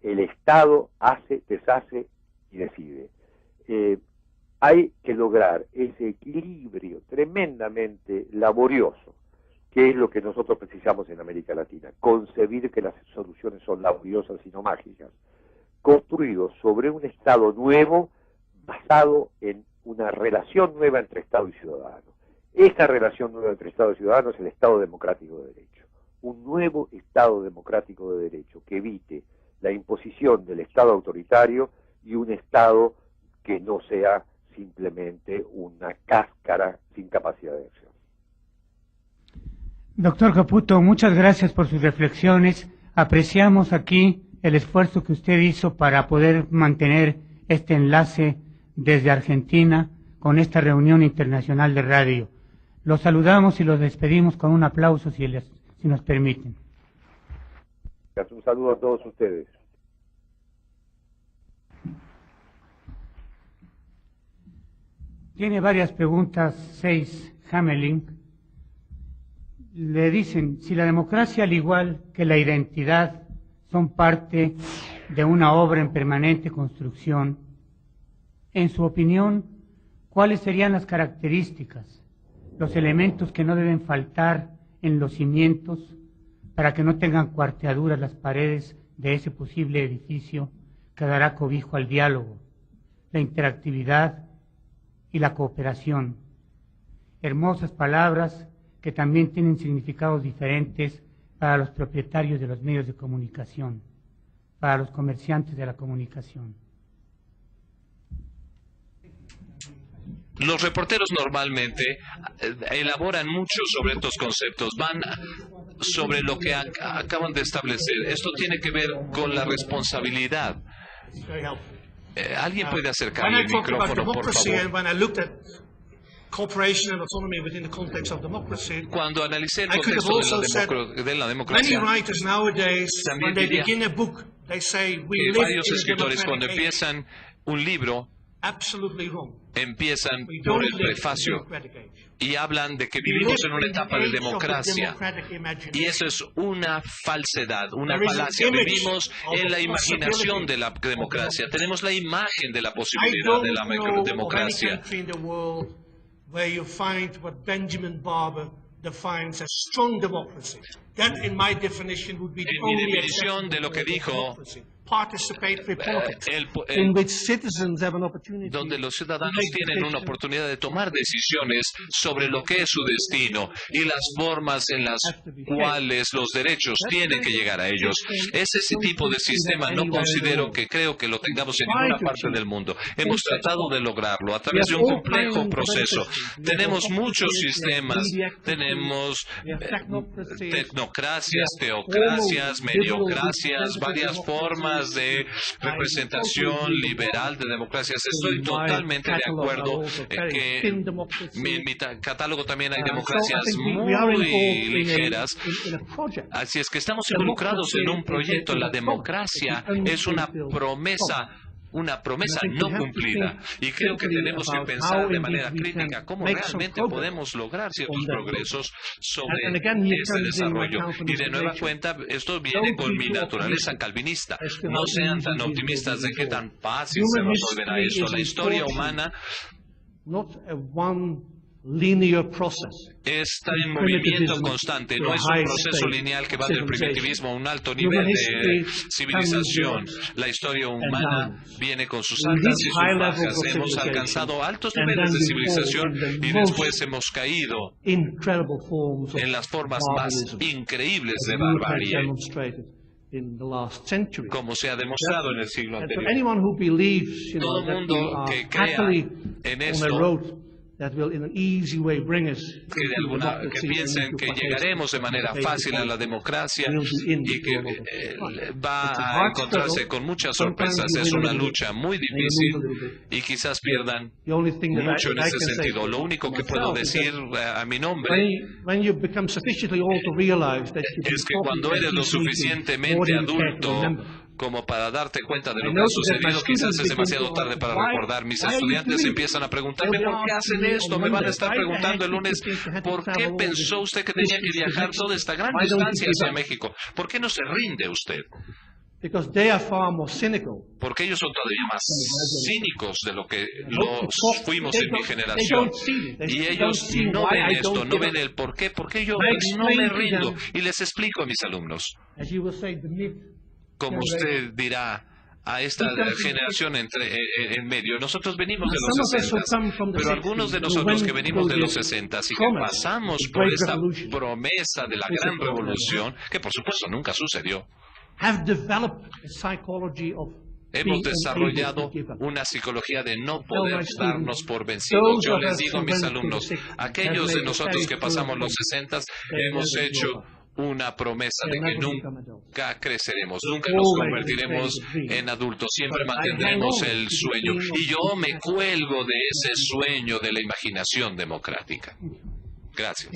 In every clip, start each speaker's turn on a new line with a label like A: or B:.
A: El Estado hace, deshace y decide. Hay que lograr ese equilibrio tremendamente laborioso, que es lo que nosotros precisamos en América Latina, concebir que las soluciones son laboriosas y no mágicas, construido sobre un Estado nuevo basado en una relación nueva entre Estado y ciudadano. Esta relación nueva entre Estado y ciudadano es el Estado democrático de derecho. Un nuevo Estado democrático de derecho que evite la imposición del Estado autoritario y un Estado que no sea simplemente una cáscara sin capacidad de acción.
B: Doctor Caputo, muchas gracias por sus reflexiones. Apreciamos aquí el esfuerzo que usted hizo para poder mantener este enlace desde Argentina con esta reunión internacional de radio. Los saludamos y los despedimos con un aplauso si nos permiten.
A: Un saludo a todos ustedes.
B: Tiene varias preguntas, 6, Hamelin. Le dicen, si la democracia, al igual que la identidad, son parte de una obra en permanente construcción, en su opinión, ¿cuáles serían las características, los elementos que no deben faltar en los cimientos para que no tengan cuarteaduras las paredes de ese posible edificio que dará cobijo al diálogo, la interactividad y la cooperación? Hermosas palabras que también tienen significados diferentes para los propietarios de los medios de comunicación, para los comerciantes de la comunicación.
C: Los reporteros normalmente elaboran mucho sobre estos conceptos, van sobre lo que acaban de establecer. Esto tiene que ver con la responsabilidad. ¿Alguien puede acercarle el micrófono, por favor? Cuando analicé el contexto de la democracia, también diría que varios escritores, cuando empiezan un libro, empiezan por el prefacio y hablan de que vivimos en una etapa de democracia, y eso es una falsedad, una falacia. Vivimos en la imaginación de la democracia, tenemos la imagen de la posibilidad de la democracia.
D: Where you find what Benjamin Barber defines as strong democracy. That, in my definition, would be the only
C: definición de lo que dijo
D: participatory politics, in which citizens have an opportunity.
C: Donde los ciudadanos tienen una oportunidad de tomar decisiones sobre lo que es su destino y las formas en las cuales los derechos tienen que llegar a ellos. Es ese tipo de sistema, no considero que creo que lo tengamos en ninguna parte del mundo. Hemos tratado de lograrlo a través de un complejo proceso. Tenemos muchos sistemas, tenemos tecnocracias, teocracias, mediocracias, varias formas de representación liberal de democracias. Estoy totalmente de acuerdo en que en mi catálogo también hay democracias muy ligeras. Así es que estamos involucrados en un proyecto. La democracia es una promesa no cumplida, y creo que tenemos que pensar de manera crítica cómo realmente podemos lograr ciertos progresos sobre este desarrollo. Y de nueva cuenta, esto viene con mi naturaleza calvinista. No sean tan optimistas de que tan fácil se resolverá eso. La historia humana está en movimiento constante, no es un proceso lineal que va del primitivismo a un alto nivel de civilización. La historia humana viene con sus altas y sus bajas. Hemos alcanzado altos niveles de civilización y después hemos caído en las formas más increíbles de barbarie, como se ha demostrado en el siglo anterior. Todo el mundo que crea en esto, que piensen que llegaremos de manera fácil a la democracia y que va a encontrarse con muchas sorpresas. Es una lucha muy difícil y quizás pierdan mucho en ese sentido. Lo único que puedo decir a mi nombre es que cuando eres lo suficientemente adulto como para darte cuenta de lo que ha sucedido, quizás es demasiado tarde para recordar. Mis estudiantes empiezan a preguntarme, ¿por qué hacen esto? Me van a estar preguntando el lunes, ¿por qué pensó usted que tenía que viajar toda esta gran distancia hacia México? ¿Por qué no se rinde usted?
D: because they are far more cynical.
C: Porque ellos son todavía más cínicos de lo que fuimos en mi generación. Y ellos no ven esto, no ven el por qué. Porque yo no me rindo. Y les explico a mis alumnos. Como usted dirá, a esta generación en medio. Nosotros venimos de los 60, pero algunos de nosotros que venimos de los 60 y que pasamos por esta promesa de la gran revolución, que por supuesto nunca sucedió, hemos desarrollado una psicología de no poder darnos por vencidos. Yo les digo a mis alumnos, aquellos de nosotros que pasamos los 60, hemos hecho una promesa de que nunca creceremos, nunca nos convertiremos en adultos, siempre mantendremos el sueño. Y yo me cuelgo de ese sueño de la imaginación democrática. Gracias.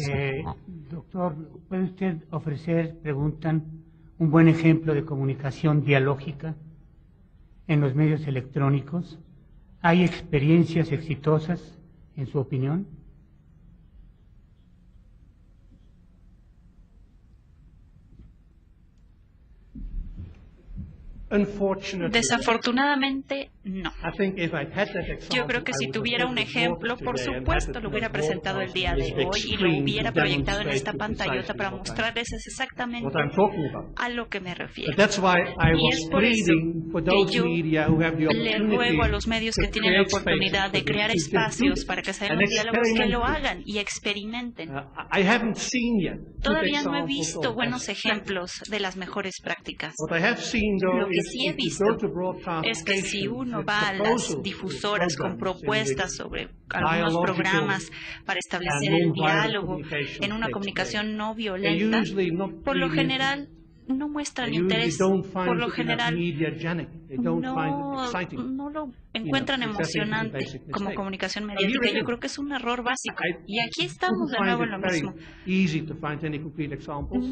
B: Doctor, ¿puede usted ofrecer, preguntan, un buen ejemplo de comunicación dialógica en los medios electrónicos? ¿Hay experiencias exitosas, en su opinión?
E: Desafortunadamente, no. Yo creo que si tuviera un ejemplo, por supuesto lo hubiera presentado el día de hoy y lo hubiera proyectado en esta pantallota para mostrarles exactamente a lo que me refiero. Y es por eso que yo le ruego a los medios que tienen la oportunidad de crear espacios para que se den los diálogos, que lo hagan y experimenten. Todavía no he visto buenos ejemplos de las mejores prácticas. Lo que sí he visto es que si uno va a las difusoras con propuestas sobre algunos programas para establecer el diálogo en una comunicación no violenta, por lo general no muestran interés, por lo general no lo encuentran emocionante como comunicación mediática. Yo creo que es un error básico. Y aquí estamos de nuevo en lo mismo.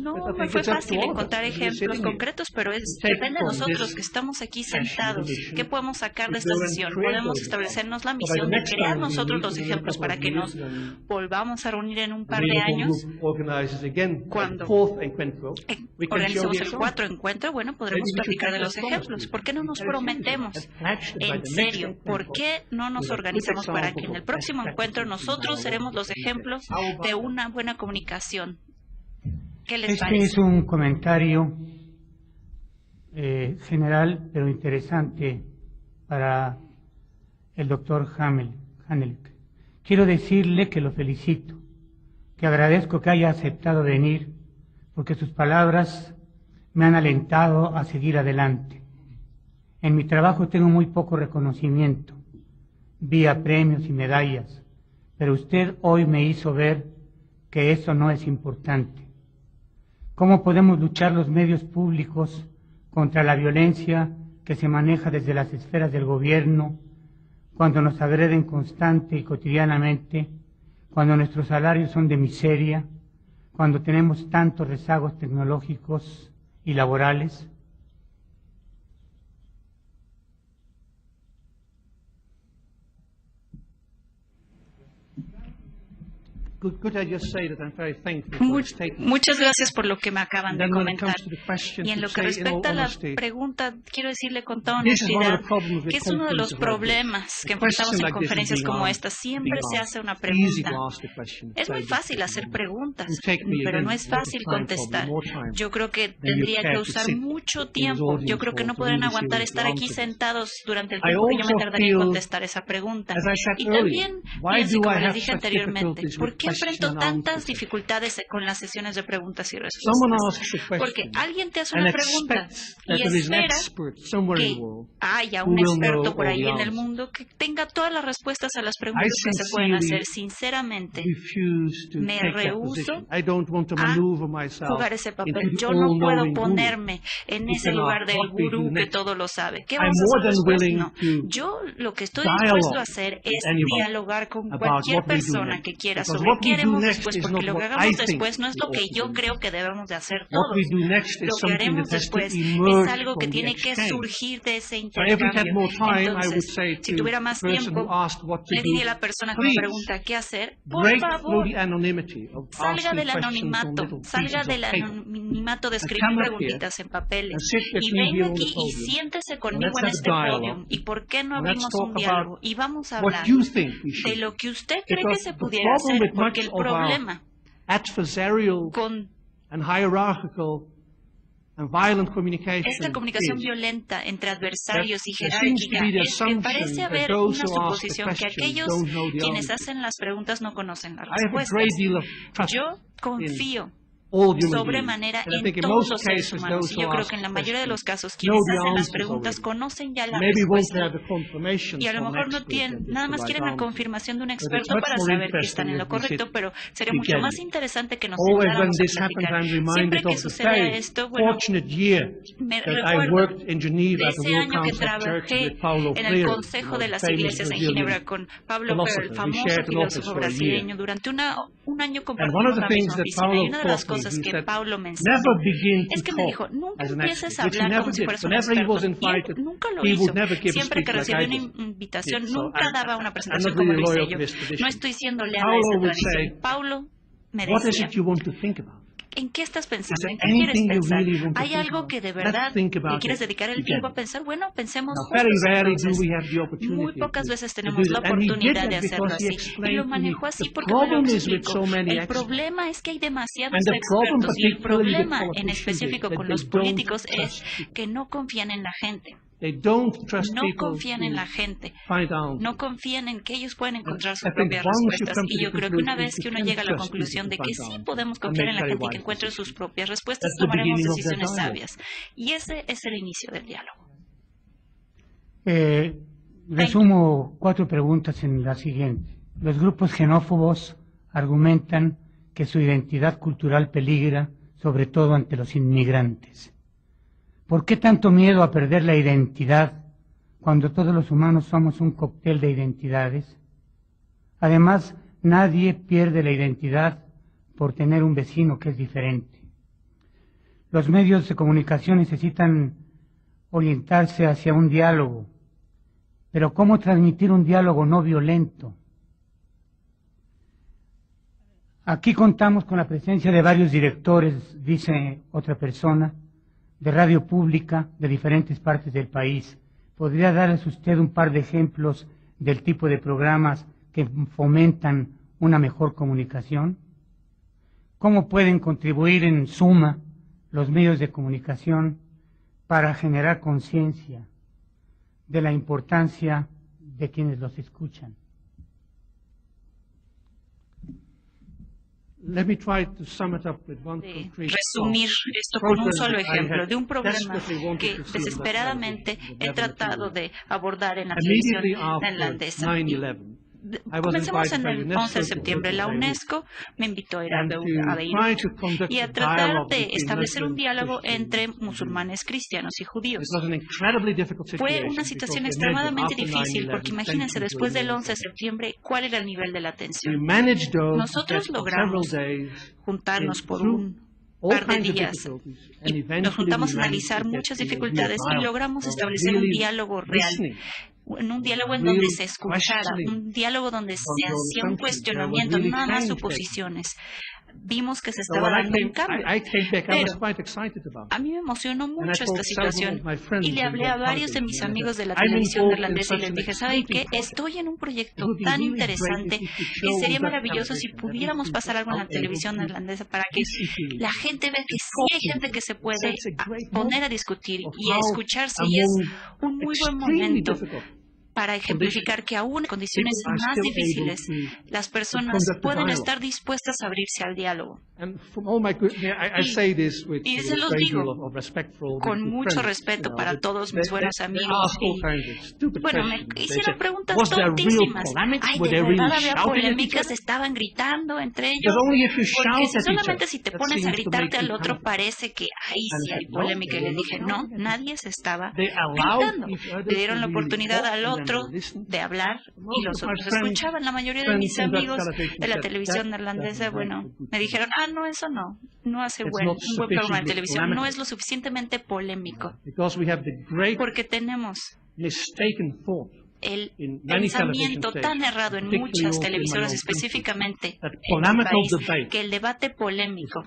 E: No me fue fácil encontrar ejemplos concretos, pero depende de nosotros que estamos aquí sentados. ¿Qué podemos sacar de esta sesión? Podemos establecernos la misión de crear nosotros los ejemplos para que nos volvamos a reunir en un par de años cuando organizamos el 4 encuentro. Bueno, podremos platicar de los ejemplos. ¿Por qué no nos prometemos? En serio, ¿por qué no nos organizamos para que en el próximo encuentro nosotros seremos los ejemplos de una buena comunicación? ¿Qué les parece?
B: Este es un comentario general, pero interesante para el doctor Hanelik. Quiero decirle que lo felicito, que agradezco que haya aceptado venir, porque sus palabras me han alentado a seguir adelante. En mi trabajo tengo muy poco reconocimiento, vía premios y medallas, pero usted hoy me hizo ver que eso no es importante. ¿Cómo podemos luchar los medios públicos contra la violencia que se maneja desde las esferas del gobierno, cuando nos agreden constante y cotidianamente, cuando nuestros salarios son de miseria, cuando tenemos tantos rezagos tecnológicos y laborales?
E: Muchas gracias por lo que me acaban de comentar. Y en lo que respecta a la pregunta, quiero decirle con toda honestidad que es uno de los problemas que enfrentamos en conferencias como esta. Siempre se hace una pregunta. Es muy fácil hacer preguntas, pero no es fácil contestar. Yo creo que tendría que usar mucho tiempo. Yo creo que no podrán aguantar estar aquí sentados durante el tiempo que yo me tardaría en contestar esa pregunta. Y también, pienso, como les dije anteriormente, ¿por qué enfrento tantas dificultades con las sesiones de preguntas y respuestas? Porque alguien te hace una pregunta y espera que haya un experto por ahí en el mundo que tenga todas las respuestas a las preguntas que se pueden hacer. Sinceramente, me rehúso a jugar ese papel. Yo no puedo ponerme en ese lugar del gurú que todo lo sabe. ¿Qué vas a hacer después? No. Yo lo que estoy dispuesto a hacer es dialogar con cualquier persona que quiera sobre qué haremos después, porque lo que hagamos después no es lo que yo creo que debemos de hacer todos. Lo que haremos después es algo que tiene que surgir de ese intercambio. Entonces, si tuviera más tiempo, le diría a la persona que me pregunta qué hacer, por favor, salga del anonimato de escribir preguntitas en papeles y venga aquí y siéntese conmigo en este podio. ¿Y por qué no abrimos un diálogo? Y vamos a hablar de lo que usted cree que se pudiera hacer, porque el problema con esta comunicación violenta entre adversarios y jerárquica es que parece haber una suposición que aquellos quienes hacen las preguntas no conocen las respuestas. Yo confío sobremanera en todos los seres humanos. Y yo creo que en la mayoría de los casos quienes hacen las preguntas conocen ya la respuesta y a lo mejor no tienen, nada más quieren la confirmación de un experto para saber que están en lo correcto, pero sería mucho más interesante que nos sentáramos a platicar. Siempre que sucede esto, bueno, me recuerdo de ese año que trabajé en el Consejo de las Iglesias en Ginebra con Pablo Pearl, famoso filósofo brasileño. Durante un año compartimos la misma oficina y una de las cosas que Paulo mencionó es que me dijo, nunca empieces a hablar como si fueras un experto. Y él nunca lo hizo. Siempre que recibía una invitación, nunca daba una presentación como lo hice yo. No estoy siendo leal a esta tradición. Paulo me decía, ¿en qué estás pensando? ¿En qué quieres pensar? ¿Hay algo que de verdad le quieres dedicar el tiempo a pensar? Bueno, pensemos juntos. Entonces, muy pocas veces tenemos la oportunidad de hacerlo así. Y lo manejó así porque me lo explicó. El problema es que hay demasiados expertos y el problema en específico con los políticos es que no confían en la gente. No confían en la gente, no confían en que ellos pueden encontrar sus propias respuestas. Y yo creo que una vez que uno llega a la conclusión de que sí podemos confiar en la gente y que encuentre sus propias respuestas, tomaremos decisiones sabias. Y ese es el inicio del diálogo.
B: Resumo 4 preguntas en la siguiente. Los grupos xenófobos argumentan que su identidad cultural peligra, sobre todo ante los inmigrantes. ¿Por qué tanto miedo a perder la identidad cuando todos los humanos somos un cóctel de identidades? Además, nadie pierde la identidad por tener un vecino que es diferente. Los medios de comunicación necesitan orientarse hacia un diálogo, pero ¿cómo transmitir un diálogo no violento? Aquí contamos con la presencia de varios directores, dice otra persona, de radio pública de diferentes partes del país. ¿Podría darles usted un par de ejemplos del tipo de programas que fomentan una mejor comunicación? ¿Cómo pueden contribuir en suma los medios de comunicación para generar conciencia de la importancia de quienes los escuchan?
E: Resumir esto con un solo ejemplo de un problema que desesperadamente he tratado de abordar en la televisión neerlandesa. Comencemos en el 11 de septiembre. La UNESCO me invitó a ir a Beirut y a tratar de establecer un diálogo entre musulmanes, cristianos y judíos. Fue una situación extremadamente difícil porque imagínense, después del 11 de septiembre, ¿cuál era el nivel de la tensión? Nosotros logramos juntarnos por un par de días y nos juntamos a analizar muchas dificultades y logramos establecer un diálogo real. En un diálogo en donde se escuchara, un diálogo donde se hacía un cuestionamiento, no más suposiciones. Vimos que se estaba dando un cambio. Pero a mí me emocionó mucho esta situación y le hablé a varios de mis amigos de la televisión neerlandesa y les dije, ¿saben qué? Estoy en un proyecto tan interesante y sería maravilloso si pudiéramos pasar algo en la televisión neerlandesa para que la gente vea que sí hay gente que se puede poner a discutir y a escucharse, y es un muy buen momento para ejemplificar que aún en condiciones más difíciles las personas pueden estar dispuestas a abrirse al diálogo. Y se los digo con mucho respeto para todos mis buenos amigos. Bueno, me hicieron preguntas tontísimas. Ay, de verdad había polémicas, estaban gritando entre ellos. Porque solamente si te pones a gritarte al otro parece que ahí sí hay polémica. Y les dije, no, nadie se estaba gritando. Le dieron la oportunidad al otro de hablar y los otros escuchaban. La mayoría de mis amigos de la televisión neerlandesa, bueno, me dijeron, no, eso no hace un buen programa de televisión, no es lo suficientemente polémico, porque tenemos el pensamiento tan errado en muchas televisoras, específicamente en el país, que el debate polémico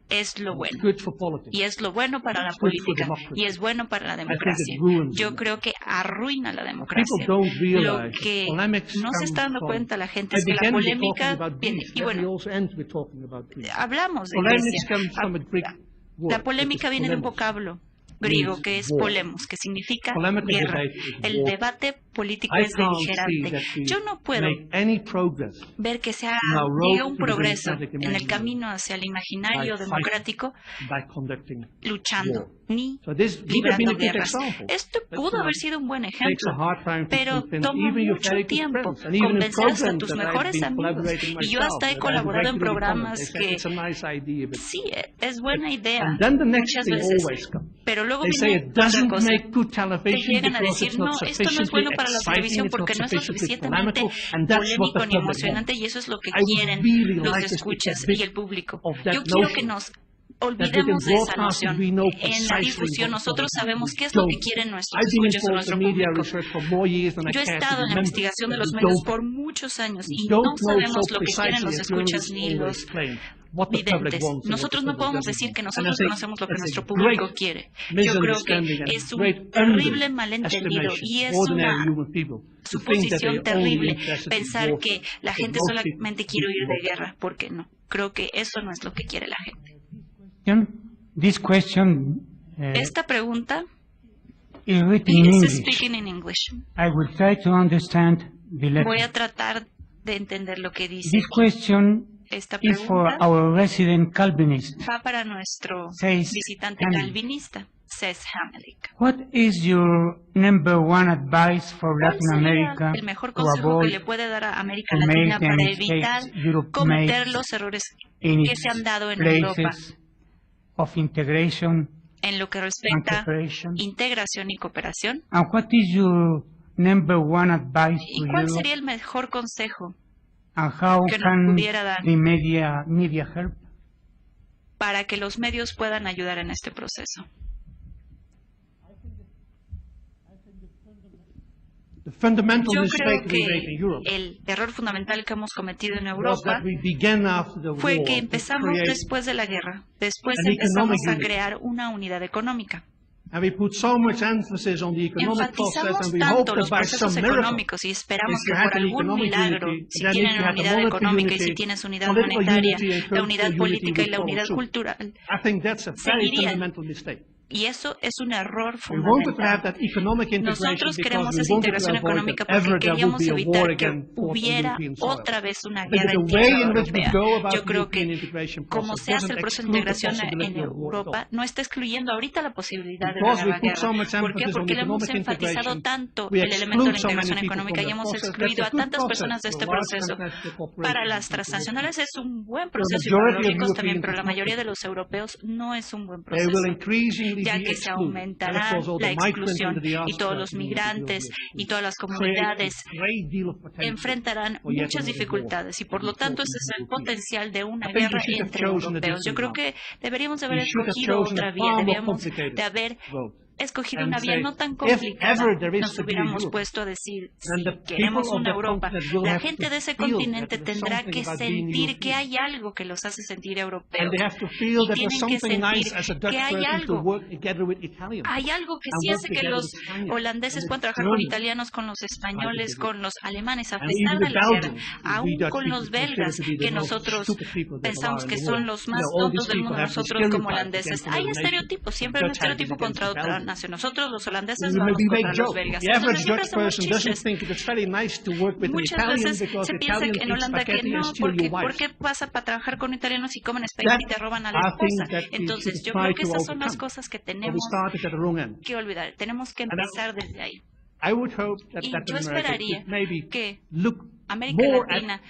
E: es lo bueno, y es lo bueno para la política, y es bueno para la democracia. Yo creo que arruina la democracia. Lo que no se está dando cuenta la gente es que la polémica viene, y bueno, hablamos de Grecia. La polémica viene de un vocablo griego que es polemos, que significa guerra. El debate político es beligerante. Yo no puedo ver que se llegue un progreso en el camino hacia el imaginario democrático luchando ni librando guerras. Esto pudo haber sido un buen ejemplo, pero toma mucho tiempo convencer hasta tus mejores amigos. Y yo hasta he colaborado en programas que sí, es buena idea muchas veces, pero luego viene otra cosa. Te llegan a decir, no, esto no es bueno para la televisión porque no es lo suficientemente polémico ni emocionante, y eso es lo que quieren los escuchas y el público. Yo quiero que nos olvidemos de esa noción. En la difusión nosotros sabemos qué es lo que quieren nuestros escuchas o nuestro público. Yo he estado en la investigación de los medios por muchos años y no sabemos lo que quieren los escuchas ni los videntes. Nosotros no podemos decir que nosotros conocemos lo que nuestro público quiere. Yo creo que es un terrible malentendido y es una suposición terrible pensar que la gente solamente quiere huir de guerra, porque no. Creo que eso no es lo que quiere la gente. Esta pregunta
B: is written in
E: is
B: English.
E: speaking in English.
B: I will try to understand the letter.
E: Voy a tratar de entender lo que dice.
B: This question
E: Esta
B: is for
E: pregunta
B: our resident Calvinist.
E: va para nuestro
B: Says
E: visitante
B: Hamelin.
E: calvinista, says Hamelin.
B: What is your number one advice for
E: ¿Cuál
B: Latin
E: sería
B: America
E: el mejor
B: to
E: consejo que
B: avoid
E: le puede dar a América
B: to
E: Latina
B: make
E: para
B: the
E: evitar
B: mistakes Europe
E: cometer
B: makes
E: los errores
B: in
E: que
B: its
E: se han dado en Europa
B: places of integration
E: en lo que
B: and
E: respecta a
B: cooperation?
E: integración y cooperación?
B: And what is your number one advice
E: ¿Y
B: to
E: cuál
B: Europe?
E: sería el mejor consejo
B: And how
E: que nos
B: can
E: pudiera dar
B: the media help?
E: para que los medios puedan ayudar en este proceso? Yo creo que el error fundamental que hemos cometido en Europa fue que empezamos después de la guerra. Después empezamos a crear una unidad económica. Enfatizamos tanto los procesos económicos y esperamos que por algún milagro, si tienen una unidad económica y si tienes unidad monetaria, la unidad política y la unidad cultural, seguirían. Y eso es un error fundamental. Nosotros queremos esa integración económica porque queríamos evitar que hubiera otra vez una guerra en tierra europea. Yo creo que como se hace el proceso de integración en Europa, no está excluyendo ahorita la posibilidad de una nueva guerra. ¿Por qué? Porque le hemos enfatizado tanto el elemento de la integración económica y hemos excluido a tantas personas de este proceso. Para las transnacionales es un buen proceso y para los ricos también, pero la mayoría de los europeos no es un buen proceso, ya que se aumentará la exclusión y todos los migrantes y todas las comunidades enfrentarán muchas dificultades y por lo tanto ese es el potencial de una guerra entre europeos. Yo creo que deberíamos de haber escogido otra vía, debíamos de haber escogido una vía no tan complicada. Nos hubiéramos puesto a decir, si queremos una Europa, la gente de ese continente tendrá que sentir que hay algo que los hace sentir europeos. Y tienen que sentir que hay algo que sí hace que los holandeses puedan trabajar con italianos, con los españoles, con los alemanes, a pesar de la guerra, aún con los belgas, que nosotros pensamos que son los más tontos del mundo, nosotros como holandeses. Hay estereotipos, siempre hay un estereotipo contra otra hacia nosotros, los holandeses, vamos contra los belgas. Entonces siempre hacemos chistes. Muchas veces se piensa en Holanda que no, ¿por qué vas a trabajar con italianos si comen espagueti y te roban a la esposa? Entonces yo creo que esas son las cosas que tenemos que olvidar. Tenemos que empezar desde ahí. Y yo esperaría que América Latina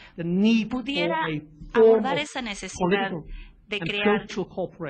E: pudiera abordar esa necesidad de crear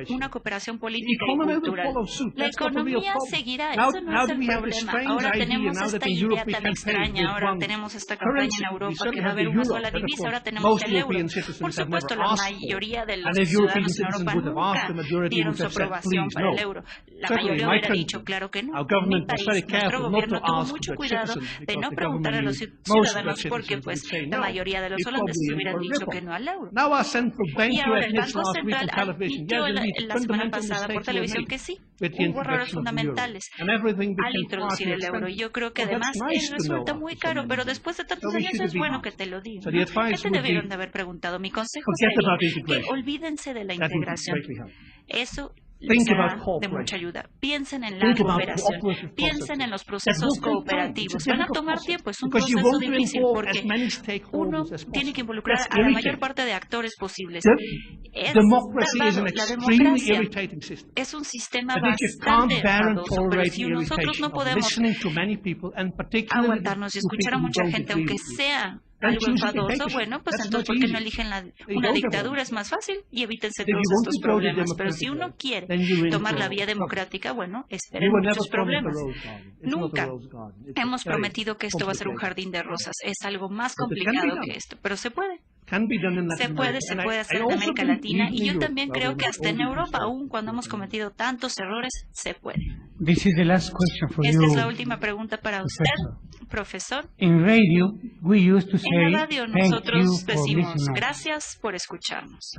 E: una cooperación política y cultural. La economía seguirá, eso no es el problema. Ahora tenemos esta idea tan extraña, ahora tenemos esta campaña en Europa que va a haber una sola divisa, ahora tenemos el euro. Por supuesto, la mayoría de los ciudadanos en Europa nunca dieron su aprobación para el euro. La mayoría hubiera dicho, claro que no. En mi país, nuestro gobierno tuvo mucho cuidado de no preguntar a los ciudadanos porque pues la mayoría de los holandeses hubieran dicho que no al euro. Y ahora el Banco Central admitió la semana pasada por televisión que sí, hubo errores fundamentales al introducir el euro. Y yo creo que además resulta muy caro, pero después de tantos años es bueno que te lo diga. ¿Qué te debieron de haber preguntado? Mi consejo sería que olvídense de la integración. Eso les será de mucha ayuda. Piensen en la cooperación, piensen en los procesos cooperativos. Van a tomar tiempo, es un proceso difícil porque uno tiene que involucrar a la mayor parte de actores posibles. La democracia es un sistema bastante enfadoso, pero si nosotros no podemos aguantarnos y escuchar a mucha gente, aunque sea algo enfadoso, bueno, pues entonces ¿por qué no eligen una dictadura? Es más fácil y evítense todos estos problemas. Pero si uno quiere tomar la vía democrática, bueno, esperen muchos problemas. Nunca hemos prometido que esto va a ser un jardín de rosas. Es algo más complicado que esto, pero se puede. Se puede hacer en América Latina y yo también creo que hasta en Europa, aún cuando hemos cometido tantos errores, se puede. Esta es la última pregunta para usted, profesor.
B: En la radio
E: nosotros decimos gracias por escucharnos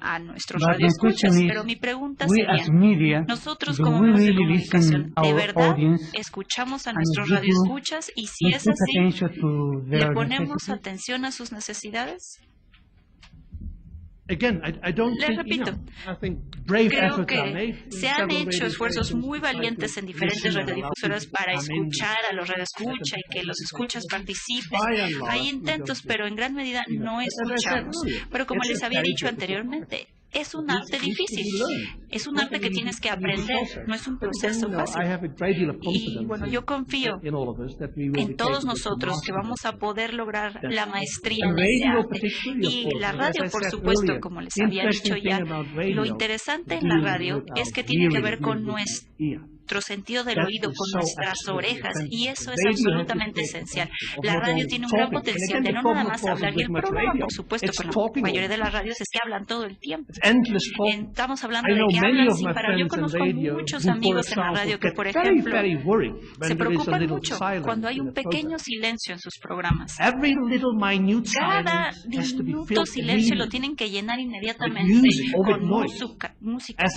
E: a nuestros radioescuchas, pero mi pregunta sería, nosotros como medios de comunicación, ¿de verdad escuchamos a nuestros radioescuchas? Y si es así, ¿le ponemos atención a sus necesidades? Les repito, creo que se han hecho esfuerzos muy valientes en diferentes radiodifusoras para escuchar a los radioescuchas y que los escuchas participen. Hay intentos, pero en gran medida no escuchamos. Pero como les había dicho anteriormente, es un arte difícil, es un arte que tienes que aprender, no es un proceso fácil. Y bueno, yo confío en todos nosotros que vamos a poder lograr la maestría en ese arte. Y la radio, por supuesto, como les había dicho ya, lo interesante en la radio es que tiene que ver con nuestro sentido del oído, con nuestras orejas, y eso es absolutamente esencial. La radio tiene un gran potencial de no nada más hablar, y el problema, por supuesto, con la mayoría de las radios es que hablan todo el tiempo. Estamos hablando de que hablan sin parar. Yo conozco muchos amigos en la radio que, por ejemplo, se preocupan mucho cuando hay un pequeño silencio en sus programas. Cada diminuto silencio lo tienen que llenar inmediatamente con música,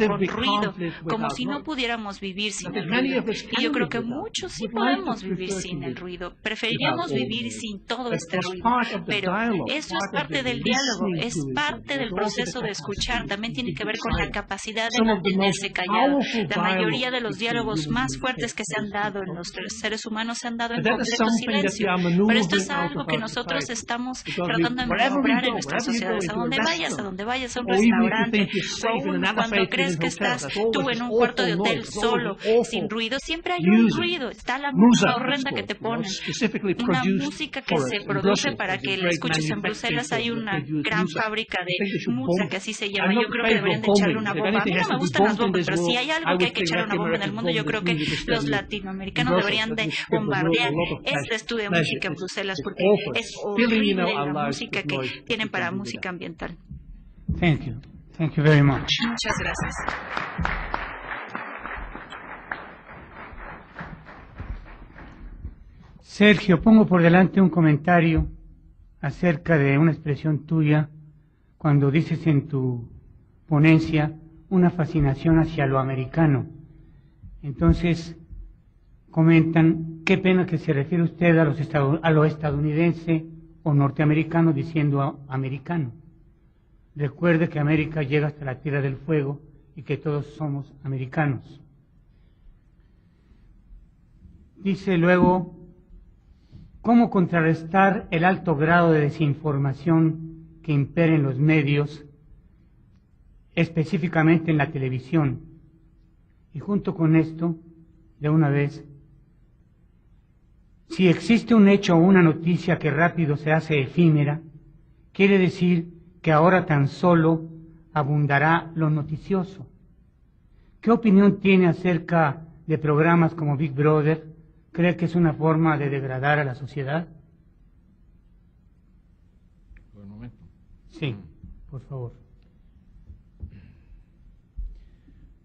E: con ruido, como si no pudiéramos vivir sin el ruido. Y yo creo que muchos sí podemos vivir sin el ruido. Preferiríamos vivir sin todo este ruido. Pero eso es parte del diálogo, es parte del proceso de escuchar. También tiene que ver con la capacidad de mantenerse callado. La mayoría de los diálogos más fuertes que se han dado en los seres humanos se han dado en completo silencio. Pero esto es algo que nosotros estamos tratando de mejorar en nuestras sociedades. A donde vayas a un restaurante, o aún cuando crees que estás tú en un cuarto de hotel solo, sin ruido, siempre hay un ruido. Está la música horrenda que te ponen, una música que se produce para que la escuches en Bruselas. Hay una gran fábrica de música que así se llama. Yo creo que deberían de echarle una bomba. A mí no me gustan las bombas, pero si hay algo que hay que echarle una bomba en el mundo, yo creo que los latinoamericanos deberían de bombardear este estudio de música en Bruselas, porque es horrible la música que tienen para música ambiental.
B: Thank you. Thank you very much.
E: Muchas gracias.
B: Sergio, pongo por delante un comentario acerca de una expresión tuya cuando dices en tu ponencia una fascinación hacia lo americano. Entonces, comentan, qué pena que se refiere usted a lo estadounidense o norteamericano diciendo americano. Recuerde que América llega hasta la Tierra del Fuego y que todos somos americanos. Dice luego, ¿cómo contrarrestar el alto grado de desinformación que impera en los medios, específicamente en la televisión? Y junto con esto, de una vez, si existe un hecho o una noticia que rápido se hace efímera, quiere decir que ahora tan solo abundará lo noticioso. ¿Qué opinión tiene acerca de programas como Big Brother? ¿Cree que es una forma de degradar a la sociedad?
F: Por un momento.
B: Sí, por favor.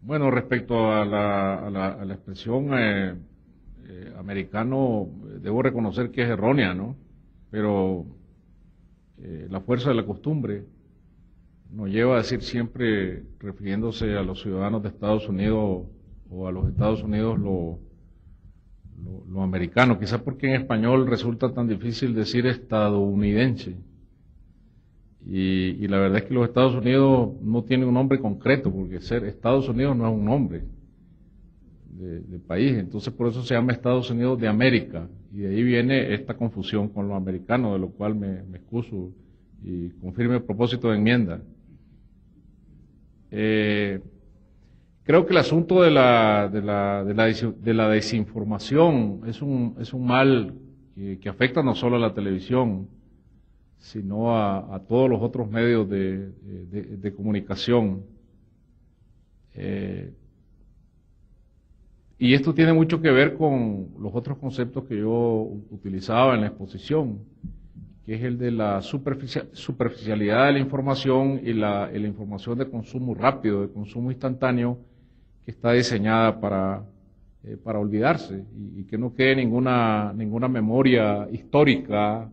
F: Bueno, respecto a la expresión americano, debo reconocer que es errónea, ¿no? Pero la fuerza de la costumbre nos lleva a decir siempre, refiriéndose a los ciudadanos de Estados Unidos o a los Estados Unidos, lo americano, quizás porque en español resulta tan difícil decir estadounidense. Y la verdad es que los Estados Unidos no tienen un nombre concreto, porque ser Estados Unidos no es un nombre de país, entonces por eso se llama Estados Unidos de América, y de ahí viene esta confusión con lo americano, de lo cual me excuso y confirme el propósito de enmienda. Creo que el asunto de la desinformación es un mal que afecta no solo a la televisión, sino a todos los otros medios de comunicación. Y esto tiene mucho que ver con los otros conceptos que yo utilizaba en la exposición, que es el de la superficialidad de la información y la información de consumo rápido, de consumo instantáneo, que está diseñada para olvidarse y que no quede ninguna memoria histórica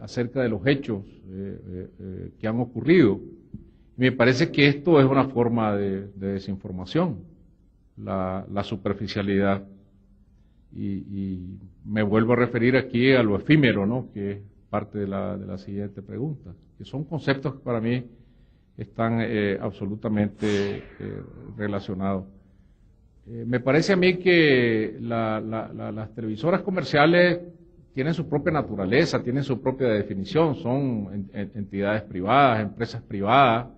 F: acerca de los hechos que han ocurrido. Me parece que esto es una forma de desinformación, la superficialidad. Y me vuelvo a referir aquí a lo efímero, ¿no?, que es parte de la siguiente pregunta, que son conceptos que para mí están absolutamente relacionados. Me parece a mí que las televisoras comerciales tienen su propia naturaleza, tienen su propia definición, son entidades privadas, empresas privadas,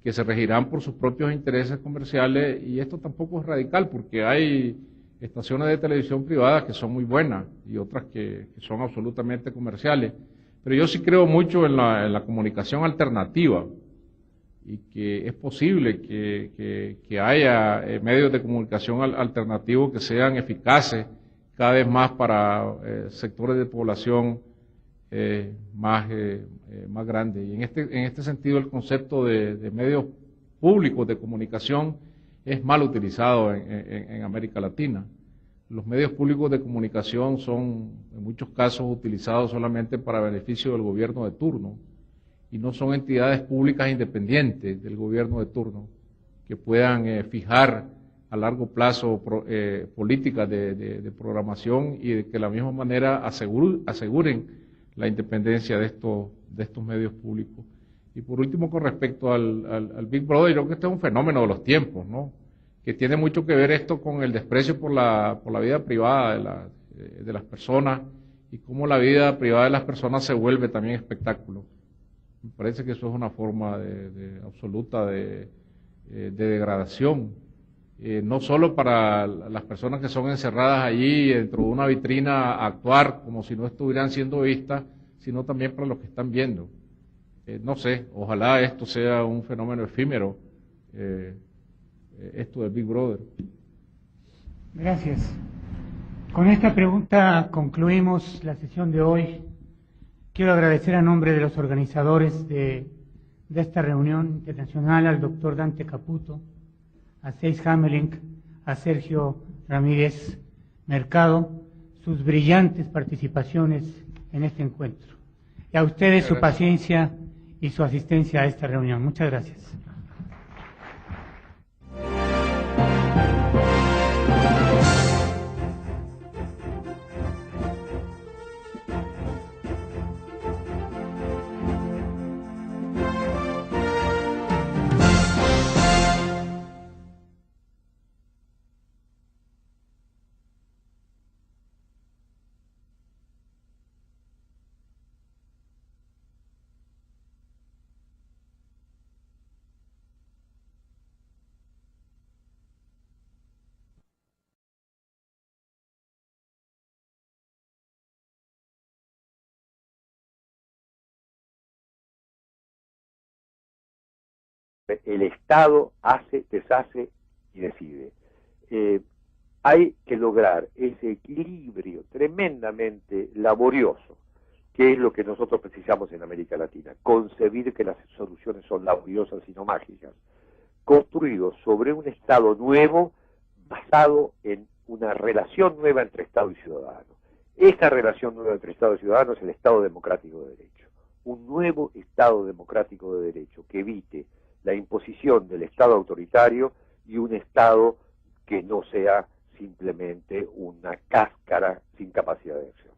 F: que se regirán por sus propios intereses comerciales, y esto tampoco es radical, porque hay estaciones de televisión privadas que son muy buenas y otras que son absolutamente comerciales. Pero yo sí creo mucho en la comunicación alternativa, y que es posible que haya medios de comunicación alternativos que sean eficaces cada vez más para sectores de población más grandes. Y en este sentido el concepto de medios públicos de comunicación es mal utilizado en América Latina. Los medios públicos de comunicación son en muchos casos utilizados solamente para beneficio del gobierno de turno, y no son entidades públicas independientes del gobierno de turno que puedan fijar a largo plazo políticas de programación y de que de la misma manera aseguren la independencia de estos medios públicos. Y por último, con respecto al Big Brother, yo creo que este es un fenómeno de los tiempos, ¿no?, que tiene mucho que ver esto con el desprecio por la vida privada de las personas, y cómo la vida privada de las personas se vuelve también espectáculo. Me parece que eso es una forma absoluta de degradación, no solo para las personas que son encerradas allí dentro de una vitrina a actuar como si no estuvieran siendo vistas, sino también para los que están viendo. No sé, ojalá esto sea un fenómeno efímero, esto del Big Brother.
B: Gracias. Con esta pregunta concluimos la sesión de hoy. Quiero agradecer a nombre de los organizadores de esta reunión internacional al doctor Dante Caputo, a Seis Hamelink, a Sergio Ramírez Mercado, sus brillantes participaciones en este encuentro. Y a ustedes su paciencia y su asistencia a esta reunión. Muchas gracias.
A: El Estado hace, deshace y decide. Hay que lograr ese equilibrio tremendamente laborioso, que es lo que nosotros precisamos en América Latina, concebir que las soluciones son laboriosas y no mágicas, construido sobre un Estado nuevo basado en una relación nueva entre Estado y ciudadano. Esta relación nueva entre Estado y ciudadano es el Estado democrático de derecho. Un nuevo Estado democrático de derecho que evite la imposición del Estado autoritario y un Estado que no sea simplemente una cáscara sin capacidad de acción.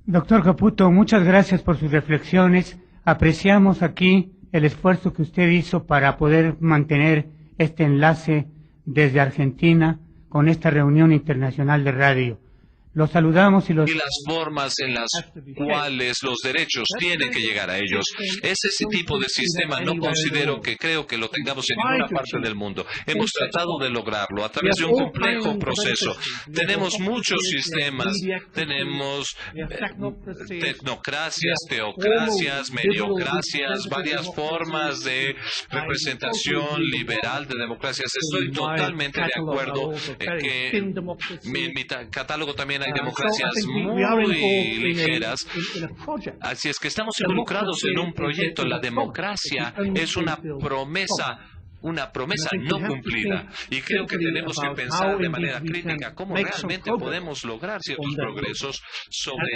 B: Doctor Caputo, muchas gracias por sus reflexiones. Apreciamos aquí el esfuerzo que usted hizo para poder mantener este enlace desde Argentina con esta reunión internacional de radio. Los saludamos y
C: las formas en las cuales los derechos tienen que llegar a ellos. Es ese tipo de sistema, no considero que creo que lo tengamos en ninguna parte del mundo. Hemos tratado de lograrlo a través de un complejo proceso. Tenemos muchos sistemas, tenemos tecnocracias, teocracias, mediocracias, varias formas de representación liberal de democracias. Estoy totalmente de acuerdo que en mi catálogo también hay democracias muy ligeras, así es que estamos involucrados en un proyecto. La democracia es una promesa no cumplida, y creo que tenemos que pensar de manera crítica cómo realmente podemos lograr ciertos progresos sobre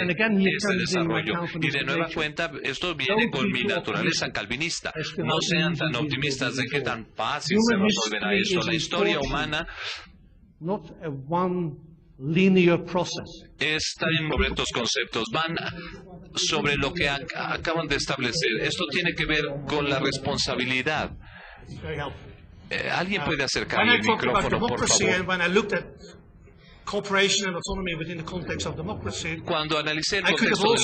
C: este desarrollo. Y de nueva cuenta, esto viene con mi naturaleza calvinista. No sean tan optimistas de que tan fácil se resolverá esto. La historia humana están sobre estos conceptos, van sobre lo que acaban de establecer. Esto tiene que ver con la responsabilidad. ¿Alguien puede acercarle el micrófono, por favor? Cuando analicé el contexto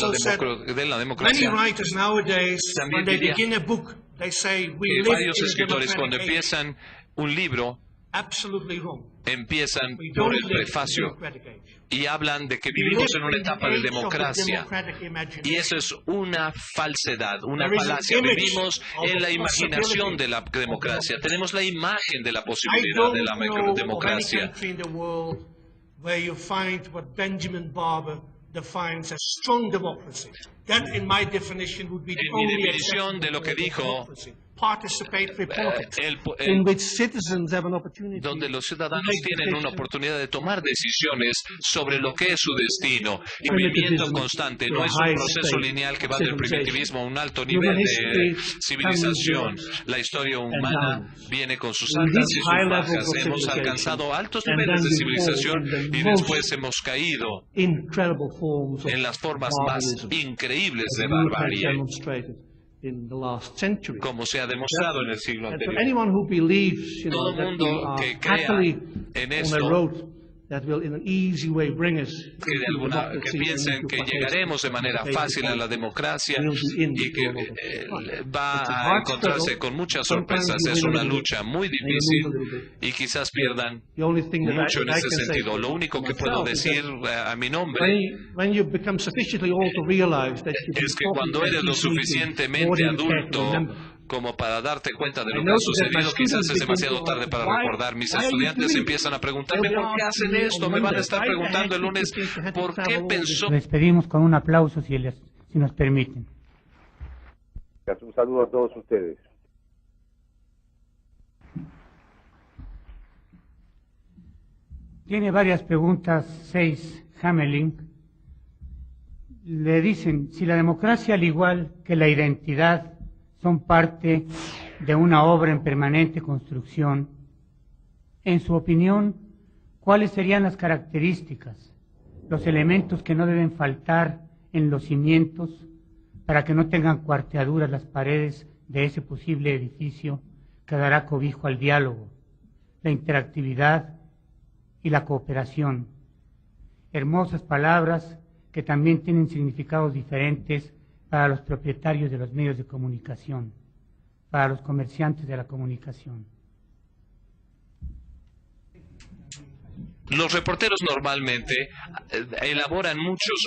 C: de la democracia, también diría que varios escritores, cuando empiezan un libro, empiezan por el prefacio y hablan de que vivimos en una etapa de democracia, y eso es una falsedad, una falacia. Vivimos en la imaginación de la democracia, tenemos la imagen de la posibilidad de la democracia. En mi definición de lo que dijo, donde los ciudadanos tienen una oportunidad de tomar decisiones sobre lo que es su destino, y movimiento constante, no es un proceso lineal que va del primitivismo a un alto nivel de civilización. La historia humana viene con sus altas y sus bajas. Hemos alcanzado altos niveles de civilización y después hemos caído en las formas más increíbles de barbarie, como se ha demostrado en el siglo anterior. Todo el mundo que crea en esto, que piensen que llegaremos de manera fácil a la democracia y que va a encontrarse con muchas sorpresas. Es una lucha muy difícil y quizás pierdan mucho en ese sentido. Lo único que puedo decir a mi nombre es que cuando eres lo suficientemente adulto como para darte cuenta de lo que ha sucedido, quizás es demasiado tarde para recordar. Mis estudiantes empiezan a preguntarme ¿por qué hacen esto? Me van a estar preguntando el lunes ¿por qué pensó?
B: Les pedimos con un aplauso si nos permiten.
A: Un saludo a todos ustedes.
B: Tiene varias preguntas, 6, Hamelin. Le dicen, si la democracia, al igual que la identidad, son parte de una obra en permanente construcción, en su opinión, ¿cuáles serían las características, los elementos que no deben faltar en los cimientos para que no tengan cuarteaduras las paredes de ese posible edificio que dará cobijo al diálogo, la interactividad y la cooperación? Hermosas palabras que también tienen significados diferentes para los propietarios de los medios de comunicación, para los comerciantes de la comunicación.
C: Los reporteros normalmente elaboran muchos